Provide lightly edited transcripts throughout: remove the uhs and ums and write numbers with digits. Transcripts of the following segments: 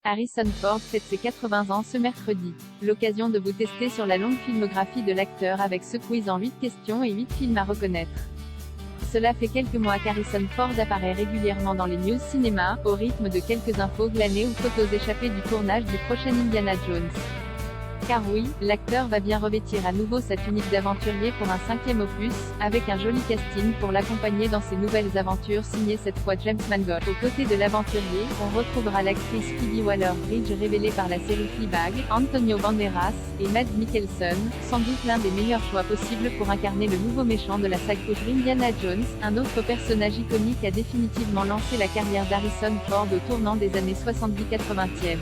Harrison Ford fête ses 80 ans ce mercredi. L'occasion de vous tester sur la longue filmographie de l'acteur avec ce quiz en 8 questions et 8 films à reconnaître. Cela fait quelques mois qu'Harrison Ford apparaît régulièrement dans les news cinéma, au rythme de quelques infos glanées ou photos échappées du tournage du prochain Indiana Jones. Car oui, l'acteur va bien revêtir à nouveau sa tunique d'aventurier pour un 5e opus, avec un joli casting pour l'accompagner dans ses nouvelles aventures signé cette fois James Mangold. Aux côtés de l'aventurier, on retrouvera l'actrice Phoebe Waller-Bridge révélée par la série Fleabag, Antonio Banderas, et Mads Mikkelsen, sans doute l'un des meilleurs choix possibles pour incarner le nouveau méchant de la saga Indiana Jones. Un autre personnage iconique a définitivement lancé la carrière d'Harrison Ford au tournant des années 70-80e.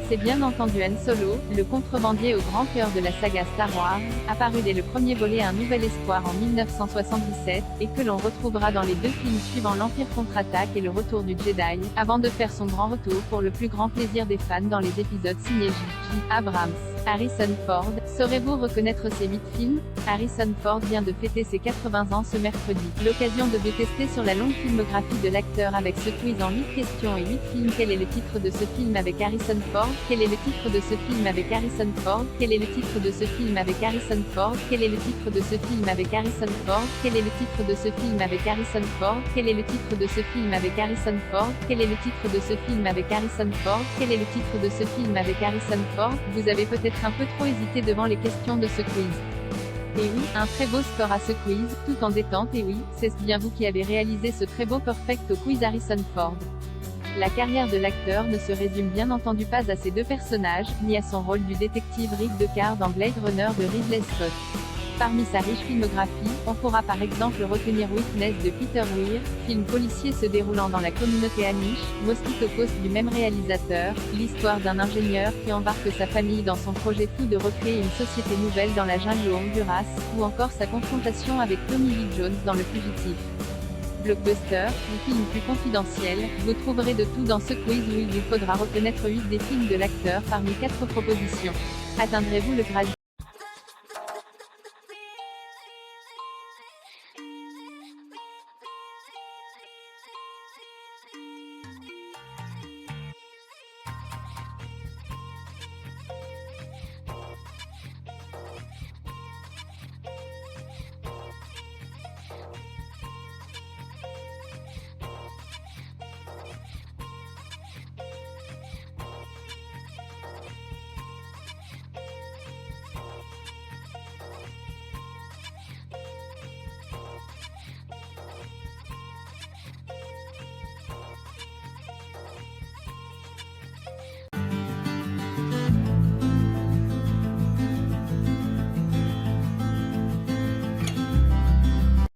C'est bien entendu Han Solo, le contrebandier au grand cœur de la saga Star Wars, apparu dès le premier volet Un Nouvel Espoir en 1977, et que l'on retrouvera dans les 2 films suivants L'Empire contre-attaque et Le Retour du Jedi, avant de faire son grand retour pour le plus grand plaisir des fans dans les épisodes signés J.J. Abrams. Harrison Ford, saurez-vous reconnaître ces 8 films? Harrison Ford vient de fêter ses 80 ans ce mercredi. L'occasion de vous tester sur la longue filmographie de l'acteur avec ce quiz en 8 questions et 8 films. Quel est le titre de ce film avec Harrison Ford? Quel est le titre de ce film avec Harrison Ford? Quel est le titre de ce film avec Harrison Ford? Quel est le titre de ce film avec Harrison Ford? Quel est le titre de ce film avec Harrison Ford? Quel est le titre de ce film avec Harrison Ford? Quel est le titre de ce film avec Harrison Ford? Quel est le titre de ce film avec Harrison Ford? Vous avez peut-être un peu trop hésité devant les questions de ce quiz. Et oui, un très beau score à ce quiz, tout en détente. Et oui, c'est bien vous qui avez réalisé ce très beau perfect au quiz Harrison Ford. La carrière de l'acteur ne se résume bien entendu pas à ces 2 personnages, ni à son rôle du détective Rick Deckard dans Blade Runner de Ridley Scott. Parmi sa riche filmographie, on pourra par exemple retenir Witness de Peter Weir, film policier se déroulant dans la communauté Amish, Mosquito Coast du même réalisateur, l'histoire d'un ingénieur qui embarque sa famille dans son projet fou de recréer une société nouvelle dans la jungle au Honduras, ou encore sa confrontation avec Tommy Lee Jones dans Le Fugitif. Blockbuster, ou film plus confidentiel, vous trouverez de tout dans ce quiz où il vous faudra reconnaître 8 des films de l'acteur parmi 4 propositions. Atteindrez-vous le grade